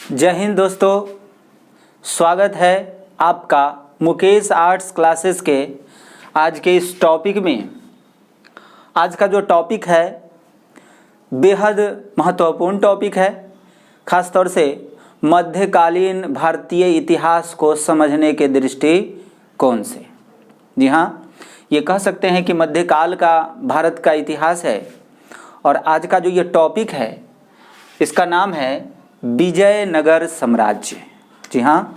जय हिंद दोस्तों, स्वागत है आपका मुकेश आर्ट्स क्लासेस के आज के इस टॉपिक में। आज का जो टॉपिक है बेहद महत्वपूर्ण टॉपिक है, ख़ास तौर से मध्यकालीन भारतीय इतिहास को समझने के दृष्टिकोण से। जी हाँ, ये कह सकते हैं कि मध्यकाल का भारत का इतिहास है। और आज का जो ये टॉपिक है इसका नाम है विजयनगर साम्राज्य। जी हाँ,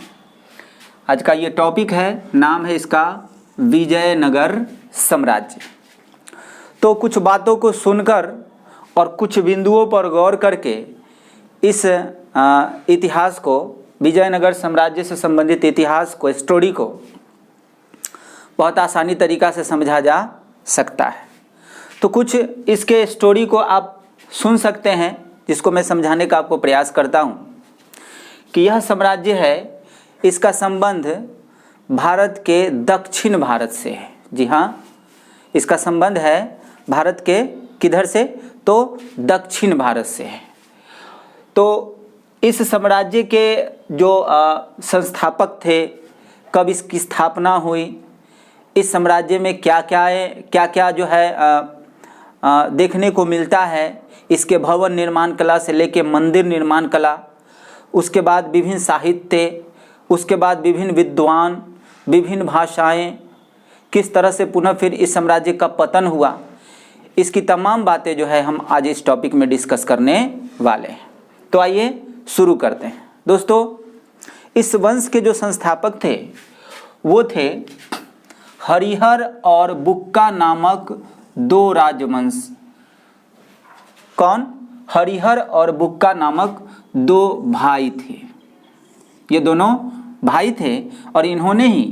आज का ये टॉपिक है, नाम है इसका विजयनगर साम्राज्य। तो कुछ बातों को सुनकर और कुछ बिंदुओं पर गौर करके इस इतिहास को, विजयनगर साम्राज्य से संबंधित इतिहास को, स्टोरी को बहुत आसानी तरीक़ा से समझा जा सकता है। तो कुछ इसके स्टोरी को आप सुन सकते हैं, जिसको मैं समझाने का आपको प्रयास करता हूँ कि यह साम्राज्य है, इसका संबंध भारत के दक्षिण भारत से है। जी हाँ, इसका संबंध है भारत के किधर से, तो दक्षिण भारत से है। तो इस साम्राज्य के जो संस्थापक थे, कब इसकी स्थापना हुई, इस साम्राज्य में क्या क्या जो है देखने को मिलता है, इसके भवन निर्माण कला से लेकर मंदिर निर्माण कला, उसके बाद विभिन्न साहित्य, उसके बाद विभिन्न विद्वान, विभिन्न भाषाएं, किस तरह से पुनः फिर इस साम्राज्य का पतन हुआ, इसकी तमाम बातें जो है हम आज इस टॉपिक में डिस्कस करने वाले हैं। तो आइए शुरू करते हैं। दोस्तों, इस वंश के जो संस्थापक थे वो थे हरिहर और बुक्का नामक दो राजवंश। कौन? हरिहर और बुक्का नामक दो भाई थे। ये दोनों भाई थे और इन्होंने ही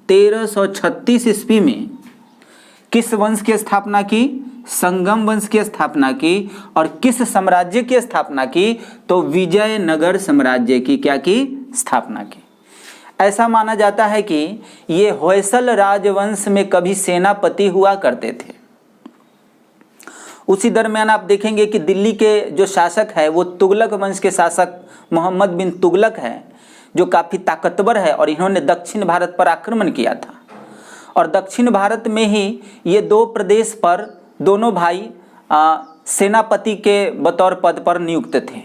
1336 ईस्वी में किस वंश की स्थापना की? संगम वंश की स्थापना की। और किस साम्राज्य की स्थापना की? तो विजयनगर साम्राज्य की क्या की? स्थापना की। ऐसा माना जाता है कि ये होयसल राजवंश में कभी सेनापति हुआ करते थे। उसी दरमियान आप देखेंगे कि दिल्ली के जो शासक है वो तुगलक वंश के शासक मोहम्मद बिन तुगलक है, जो काफ़ी ताकतवर है और इन्होंने दक्षिण भारत पर आक्रमण किया था। और दक्षिण भारत में ही ये दो प्रदेश पर दोनों भाई सेनापति के बतौर पद पर नियुक्त थे।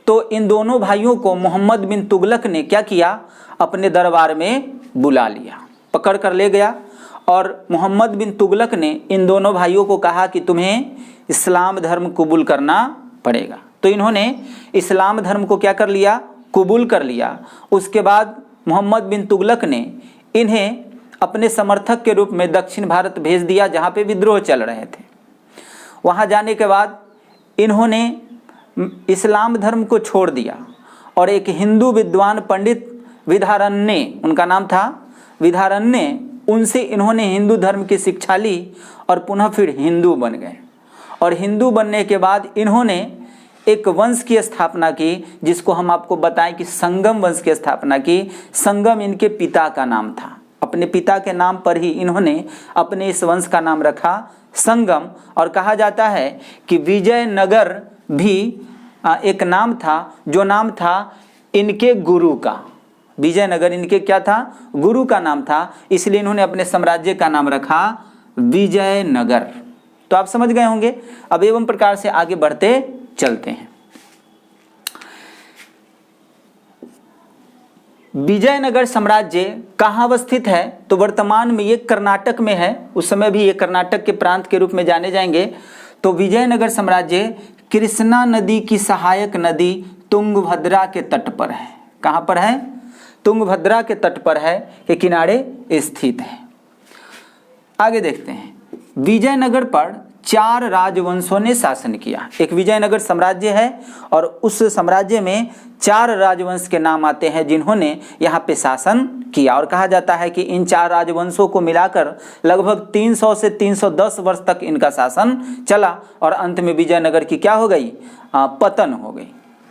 तो इन दोनों भाइयों को मोहम्मद बिन तुगलक ने क्या किया? अपने दरबार में बुला लिया, पकड़ कर ले गया। और मोहम्मद बिन तुगलक ने इन दोनों भाइयों को कहा कि तुम्हें इस्लाम धर्म कबूल करना पड़ेगा। तो इन्होंने इस्लाम धर्म को क्या कर लिया? कबूल कर लिया। उसके बाद मोहम्मद बिन तुगलक ने इन्हें अपने समर्थक के रूप में दक्षिण भारत भेज दिया, जहाँ पे विद्रोह चल रहे थे। वहाँ जाने के बाद इन्होंने इस्लाम धर्म को छोड़ दिया और एक हिंदू विद्वान पंडित विद्यारण्य, उनका नाम था विद्यारण्य, उनसे इन्होंने हिंदू धर्म की शिक्षा ली और पुनः फिर हिंदू बन गए। और हिंदू बनने के बाद इन्होंने एक वंश की स्थापना की, जिसको हम आपको बताएं कि संगम वंश की स्थापना की। संगम इनके पिता का नाम था। अपने पिता के नाम पर ही इन्होंने अपने इस वंश का नाम रखा संगम। और कहा जाता है कि विजयनगर भी एक नाम था, जो नाम था इनके गुरु का। विजयनगर इनके क्या था? गुरु का नाम था, इसलिए इन्होंने अपने साम्राज्य का नाम रखा विजयनगर। तो आप समझ गए होंगे। अब एवं प्रकार से आगे बढ़ते चलते हैं। विजयनगर साम्राज्य कहाँ अवस्थित है? तो वर्तमान में ये कर्नाटक में है। उस समय भी ये कर्नाटक के प्रांत के रूप में जाने जाएंगे। तो विजयनगर साम्राज्य कृष्णा नदी की सहायक नदी तुंगभद्रा के तट पर है। कहाँ पर है? तुंगभद्रा के तट पर है, के किनारे स्थित है। आगे देखते हैं। विजयनगर पर 4 राजवंशों ने शासन किया। एक विजयनगर साम्राज्य है और उस साम्राज्य में 4 राजवंश के नाम आते हैं जिन्होंने यहाँ पे शासन किया। और कहा जाता है कि इन 4 राजवंशों को मिलाकर लगभग 300 से 310 वर्ष तक इनका शासन चला और अंत में विजयनगर की क्या हो गई? पतन हो गई।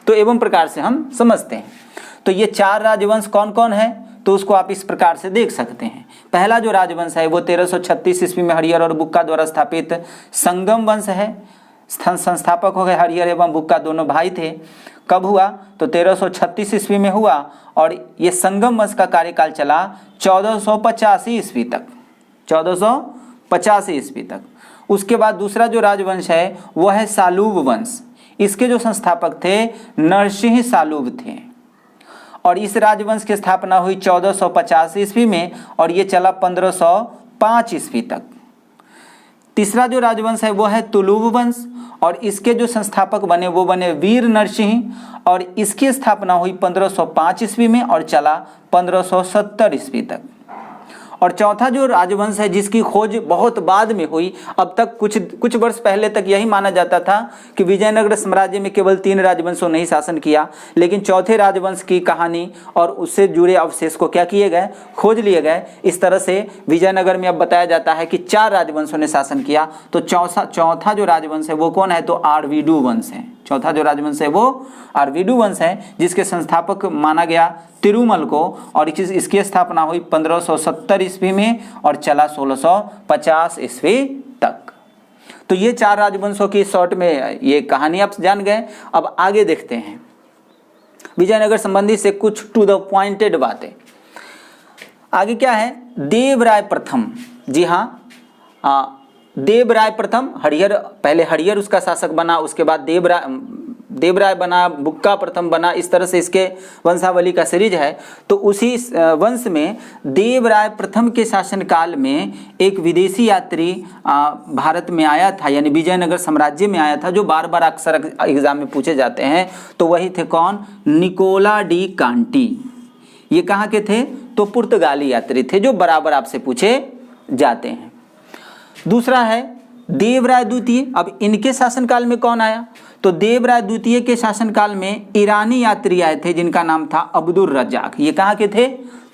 तो एवं प्रकार से हम समझते हैं। तो ये 4 राजवंश कौन कौन है? तो उसको आप इस प्रकार से देख सकते हैं। पहला जो राजवंश है वो 1336 ईस्वी में हरिहर और बुक्का द्वारा स्थापित संगम वंश है। संस्थापक हो गए हरिहर एवं बुक्का, दोनों भाई थे। कब हुआ? तो 1336 ईस्वी में हुआ और ये संगम वंश का कार्यकाल चला 1485 ईस्वी तक, 1485 ईस्वी तक। उसके बाद दूसरा जो राजवंश है वो है सालूब वंश। इसके जो संस्थापक थे नरसिंह सालूब थे और इस राजवंश की स्थापना हुई 1450 ईस्वी में और ये चला 1505 ईस्वी तक। तीसरा जो राजवंश है वो है तुलुब वंश और इसके जो संस्थापक बने वो बने वीर नरसिंह और इसकी स्थापना हुई 1505 ईस्वी में और चला 1570 ईस्वी तक। और चौथा जो राजवंश है जिसकी खोज बहुत बाद में हुई, अब तक कुछ वर्ष पहले तक यही माना जाता था कि विजयनगर साम्राज्य में केवल 3 राजवंशों ने ही शासन किया, लेकिन चौथे राजवंश की कहानी और उससे जुड़े अवशेष को क्या किए गए, खोज लिए गए। इस तरह से विजयनगर में अब बताया जाता है कि 4 राजवंशों ने शासन किया। तो चौथा जो राजवंश है वो कौन है? तो आरवीडू वंश है। चौथा जो राजवंश है वो आरवीडू वंश है जिसके संस्थापक माना गया तिरुमल को और इसकी स्थापना हुई 1570 ईस्वी में और चला 1650 ईस्वी तक। तो ये 4 राजवंशों की शॉर्ट में ये कहानी आप जान गए। अब आगे देखते हैं विजयनगर संबंधी से कुछ टू द पॉइंटेड बातें। आगे क्या है? देवराय प्रथम। जी हाँ, देवराय प्रथम, हरिहर, पहले हरिहर उसका शासक बना, उसके बाद देवराय बना, बुक्का प्रथम बना, इस तरह से इसके वंशावली का सीरीज है। तो उसी वंश में देवराय प्रथम के शासनकाल में एक विदेशी यात्री भारत में आया था, यानी विजयनगर साम्राज्य में आया था, जो बार बार अक्सर एग्जाम में पूछे जाते हैं। तो वही थे कौन? Niccolo de Conti. ये कहाँ के थे? तो पुर्तगाली यात्री थे जो बराबर आपसे पूछे जाते हैं। दूसरा है देवराय द्वितीय। अब इनके शासनकाल में कौन आया? तो देवराय द्वितीय के शासनकाल में ईरानी यात्री आए थे जिनका नाम था अब्दुल रज्जाक। ये कहाँ के थे?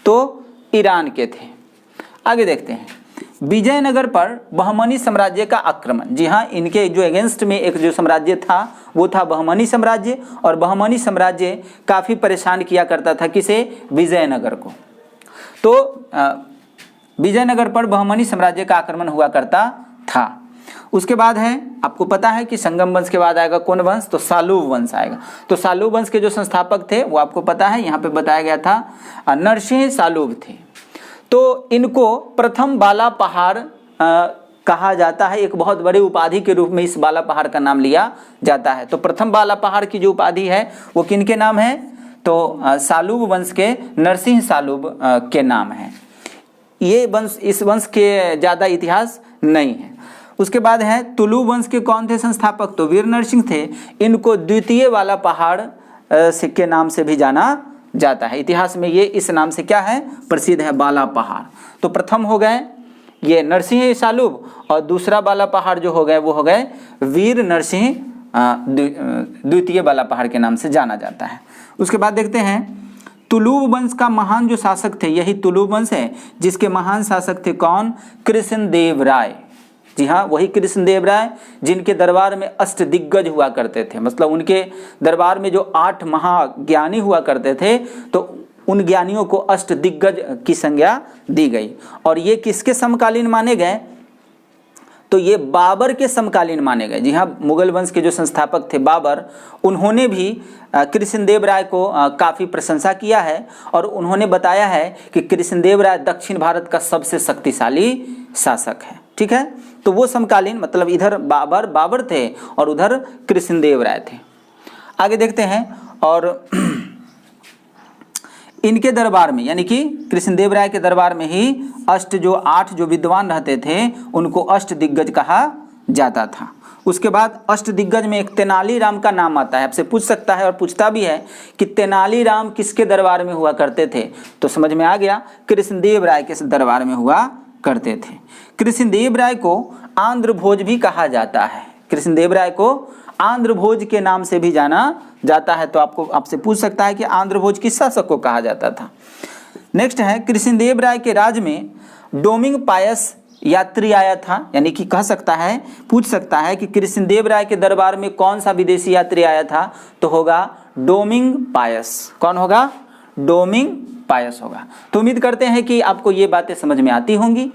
तो ईरान के थे। आगे देखते हैं विजयनगर पर बहमनी साम्राज्य का आक्रमण। जी हाँ, इनके जो अगेंस्ट में एक जो साम्राज्य था वो था बहमनी साम्राज्य और बहमनी साम्राज्य काफ़ी परेशान किया करता था किसे? विजयनगर को। तो विजयनगर पर बहमनी साम्राज्य का आक्रमण हुआ करता था। उसके बाद है, आपको पता है कि संगम वंश के बाद आएगा कौन वंश? तो सालूब वंश आएगा। तो सालूब वंश के जो संस्थापक थे वो आपको पता है, यहाँ पे बताया गया था नरसिंह सालूब थे। तो इनको प्रथम बाला पहाड़ कहा जाता है। एक बहुत बड़ी उपाधि के रूप में इस बाला पहाड़ का नाम लिया जाता है। तो प्रथम बाला पहाड़ की जो उपाधि है वो किनके नाम है? तो सालूब वंश के नरसिंह सालूब के नाम है। ये वंश, इस वंश के ज़्यादा इतिहास नहीं है। उसके बाद है तुलु वंश के कौन थे संस्थापक? तो वीर नरसिंह थे। इनको द्वितीय वाला पहाड़ के नाम से भी जाना जाता है। इतिहास में ये इस नाम से क्या है? प्रसिद्ध है, बाला पहाड़। तो प्रथम हो गए ये नरसिंह सालूब और दूसरा बाला पहाड़ जो हो गए वो हो गए वीर नरसिंह द्वितीय बाला पहाड़ के नाम से जाना जाता है। उसके बाद देखते हैं तुलुब वंश का महान जो शासक थे, यही तुलुब वंश है जिसके महान शासक थे कौन? कृष्णदेव राय। जी हाँ, वही कृष्णदेव राय जिनके दरबार में अष्टदिग्गज हुआ करते थे। मतलब उनके दरबार में जो 8 महाज्ञानी हुआ करते थे तो उन ज्ञानियों को अष्टदिग्गज की संज्ञा दी गई। और ये किसके समकालीन माने गए? तो ये बाबर के समकालीन माने गए। जी हाँ, मुगल वंश के जो संस्थापक थे बाबर, उन्होंने भी कृष्णदेव राय को काफ़ी प्रशंसा किया है और उन्होंने बताया है कि कृष्णदेव राय दक्षिण भारत का सबसे शक्तिशाली शासक है। ठीक है, तो वो समकालीन, मतलब इधर बाबर थे और उधर कृष्णदेव राय थे। आगे देखते हैं और इनके दरबार में, यानी कि कृष्णदेव राय के दरबार में ही 8 जो विद्वान रहते थे उनको अष्टदिग्गज कहा जाता था। उसके बाद अष्टदिग्गज में एक तेनालीराम का नाम आता है। आपसे पूछ सकता है और पूछता भी है कि तेनालीराम किसके दरबार में हुआ करते थे? तो समझ में आ गया, कृष्णदेव राय के दरबार में हुआ करते थे। कृष्णदेव राय को आंध्र भोज भी कहा जाता है। कृष्णदेव राय को आंध्र भोज के नाम से भी जाना जाता है। तो आपसे पूछ सकता है कि आंध्र भोज किस शासक को कहा जाता था? नेक्स्ट है कृष्णदेव राय के राज में डोमिंग पायस यात्री आया था, यानी कि कह सकता है, पूछ सकता है कि कृष्णदेव राय के दरबार में कौन सा विदेशी यात्री आया था? तो होगा डोमिंग पायस। कौन होगा? डोमिंग पायस होगा। तो उम्मीद करते हैं कि आपको ये बातें समझ में आती होंगी।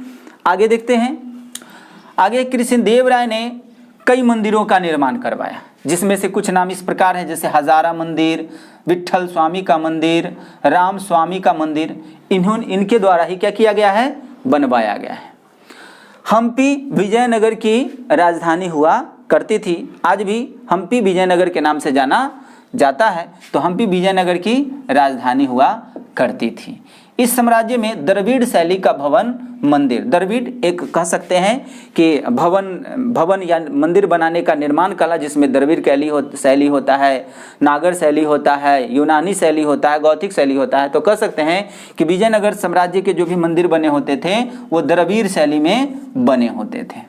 आगे देखते हैं। आगे कृष्णदेव राय ने कई मंदिरों का निर्माण करवाया, जिसमें से कुछ नाम इस प्रकार हैं, जैसे हजारा मंदिर, विट्ठल स्वामी का मंदिर, राम स्वामी का मंदिर, इनके द्वारा ही क्या किया गया है, बनवाया गया है। हम्पी विजयनगर की राजधानी हुआ करती थी, आज भी हम्पी विजयनगर के नाम से जाना जाता है। तो हम्पी विजयनगर की राजधानी हुआ करती थी। इस साम्राज्य में द्रविड़ शैली का भवन मंदिर, द्रविड़ एक कह सकते हैं कि भवन या मंदिर बनाने का निर्माण कला, जिसमें द्रविड़ शैली होता है, नागर शैली होता है, यूनानी शैली होता है, गौथिक शैली होता है। तो कह सकते हैं कि विजयनगर साम्राज्य के जो भी मंदिर बने होते थे वो द्रविड़ शैली में बने होते थे।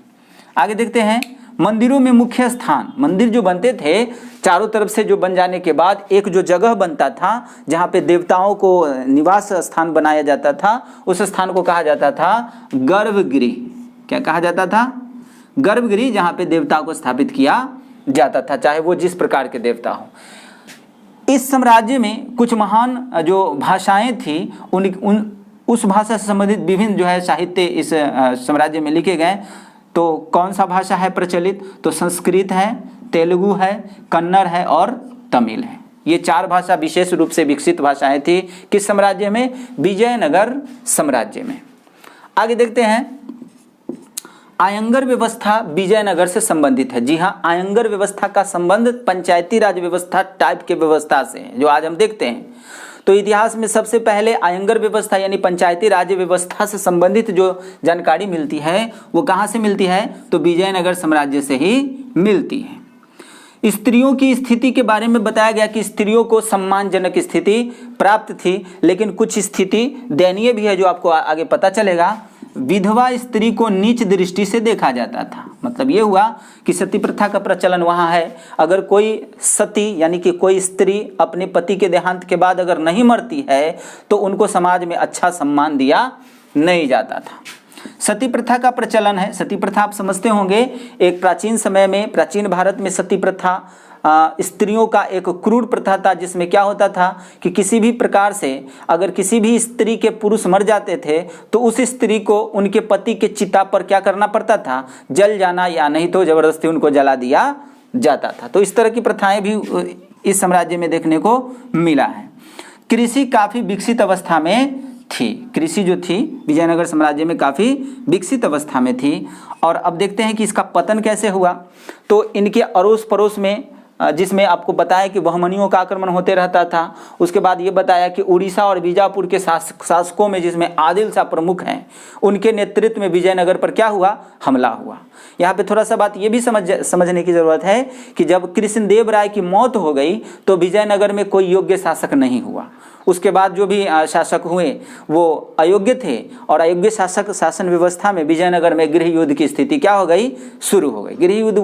आगे देखते हैं, मंदिरों में मुख्य स्थान, मंदिर जो बनते थे चारों तरफ से जो बन जाने के बाद एक जो जगह बनता था जहाँ पे देवताओं को निवास स्थान बनाया जाता था, उस स्थान को कहा जाता था गर्भगृह। क्या कहा जाता था, गर्भगृह, जहाँ पे देवताओं को स्थापित किया जाता था, चाहे वो जिस प्रकार के देवता हो। इस साम्राज्य में कुछ महान जो भाषाएं थी उस भाषा से संबंधित विभिन्न जो है साहित्य इस साम्राज्य में लिखे गए। तो कौन सा भाषा है प्रचलित, तो संस्कृत है, तेलुगु है, कन्नड़ है और तमिल है। ये चार भाषा विशेष रूप से विकसित भाषाएं थी किस साम्राज्य में, विजयनगर साम्राज्य में। आगे देखते हैं, आयंगर व्यवस्था विजयनगर से संबंधित है। जी हाँ, आयंगर व्यवस्था का संबंध पंचायती राज व्यवस्था टाइप के व्यवस्था से है, जो आज हम देखते हैं। तो इतिहास में सबसे पहले आयंगर व्यवस्था यानी पंचायती राज व्यवस्था से संबंधित जो जानकारी मिलती है वो कहाँ से मिलती है, तो विजयनगर साम्राज्य से ही मिलती है। स्त्रियों की स्थिति के बारे में बताया गया कि स्त्रियों को सम्मानजनक स्थिति प्राप्त थी, लेकिन कुछ स्थिति दयनीय भी है, जो आपको आगे पता चलेगा। विधवा स्त्री को नीच दृष्टि से देखा जाता था। मतलब ये हुआ कि सती प्रथा का प्रचलन वहाँ है। अगर कोई सती यानी कि कोई स्त्री अपने पति के देहांत के बाद अगर नहीं मरती है तो उनको समाज में अच्छा सम्मान दिया नहीं जाता था। सती प्रथा का प्रचलन है। सती प्रथा आप समझते होंगे, एक प्राचीन समय में प्राचीन भारत में सती प्रथा स्त्रियों का एक क्रूर प्रथा था, जिसमें क्या होता था कि किसी भी प्रकार से अगर किसी भी स्त्री के पुरुष मर जाते थे तो उस स्त्री को उनके पति के चिता पर क्या करना पड़ता था, जल जाना, या नहीं तो जबरदस्ती उनको जला दिया जाता था। तो इस तरह की प्रथाएं भी इस साम्राज्य में देखने को मिला है। कृषि काफ़ी विकसित अवस्था में थी। कृषि जो थी विजयनगर साम्राज्य में काफ़ी विकसित अवस्था में थी। और अब देखते हैं कि इसका पतन कैसे हुआ। तो इनके अड़ोस पड़ोस में जिसमें आपको बताया कि बहमनियों का आक्रमण होते रहता था। उसके बाद ये बताया कि उड़ीसा और बीजापुर के शासकों में, जिसमें आदिल शाह प्रमुख हैं, उनके नेतृत्व में विजयनगर पर क्या हुआ, हमला हुआ। यहाँ पे थोड़ा सा बात ये भी समझने की ज़रूरत है कि जब कृष्णदेव राय की मौत हो गई तो विजयनगर में कोई योग्य शासक नहीं हुआ। उसके बाद जो भी शासक हुए वो अयोग्य थे, और अयोग्य शासन व्यवस्था में विजयनगर में गृह युद्ध की स्थिति क्या हो गई, शुरू हो गई। गृह युद्ध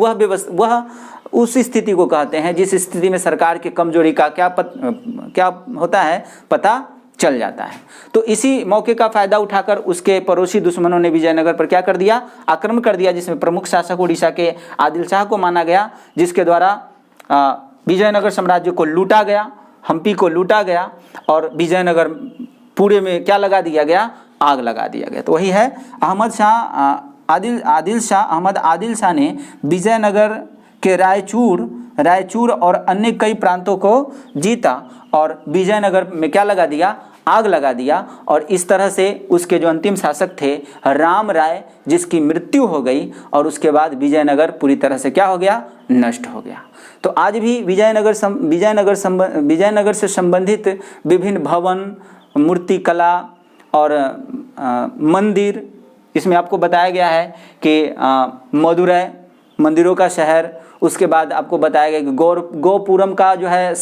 वह उस स्थिति को कहते हैं जिस स्थिति में सरकार की कमजोरी का क्या होता है, पता चल जाता है। तो इसी मौके का फायदा उठाकर उसके पड़ोसी दुश्मनों ने विजयनगर पर क्या कर दिया, आक्रमण कर दिया, जिसमें प्रमुख शासक उड़ीसा के आदिल शाह को माना गया, जिसके द्वारा विजयनगर साम्राज्य को लूटा गया, हम्पी को लूटा गया और विजयनगर पूरे में क्या लगा दिया गया, आग लगा दिया गया। तो वही है अहमद आदिल शाह ने विजयनगर के रायचूर और अन्य कई प्रांतों को जीता और विजयनगर में क्या लगा दिया, आग लगा दिया। और इस तरह से उसके जो अंतिम शासक थे राम राय, जिसकी मृत्यु हो गई, और उसके बाद विजयनगर पूरी तरह से क्या हो गया, नष्ट हो गया। तो आज भी विजयनगर से संबंधित विभिन्न भवन, मूर्तिकला और मंदिर, इसमें आपको बताया गया है कि मदुरै मंदिरों का शहर। उसके बाद आपको बताया गया कि गोपुरम का जो है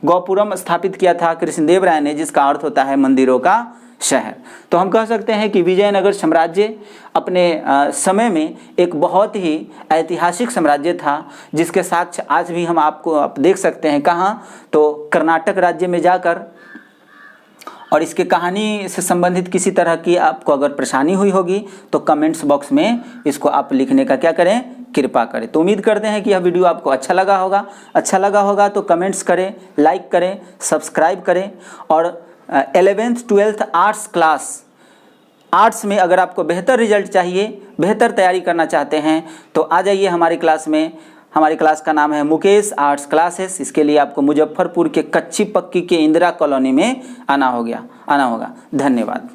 गोपुरम स्थापित किया था कृष्णदेव राय ने, जिसका अर्थ होता है मंदिरों का शहर। तो हम कह सकते हैं कि विजयनगर साम्राज्य अपने समय में एक बहुत ही ऐतिहासिक साम्राज्य था, जिसके साक्ष्य आज भी हम आप देख सकते हैं। कहाँ, तो कर्नाटक राज्य में जाकर। और इसके कहानी से संबंधित किसी तरह की आपको अगर परेशानी हुई होगी तो कमेंट्स बॉक्स में इसको आप लिखने का क्या करें, कृपा करें। तो उम्मीद करते हैं कि यह वीडियो आपको अच्छा लगा होगा तो कमेंट्स करें, लाइक करें, सब्सक्राइब करें। और 11th 12th arts class, arts में अगर आपको बेहतर रिजल्ट चाहिए, बेहतर तैयारी करना चाहते हैं तो आ जाइए हमारी क्लास में। हमारी क्लास का नाम है मुकेश आर्ट्स क्लासेस। इसके लिए आपको मुजफ्फरपुर के कच्ची पक्की के इंदिरा कॉलोनी में आना होगा। धन्यवाद।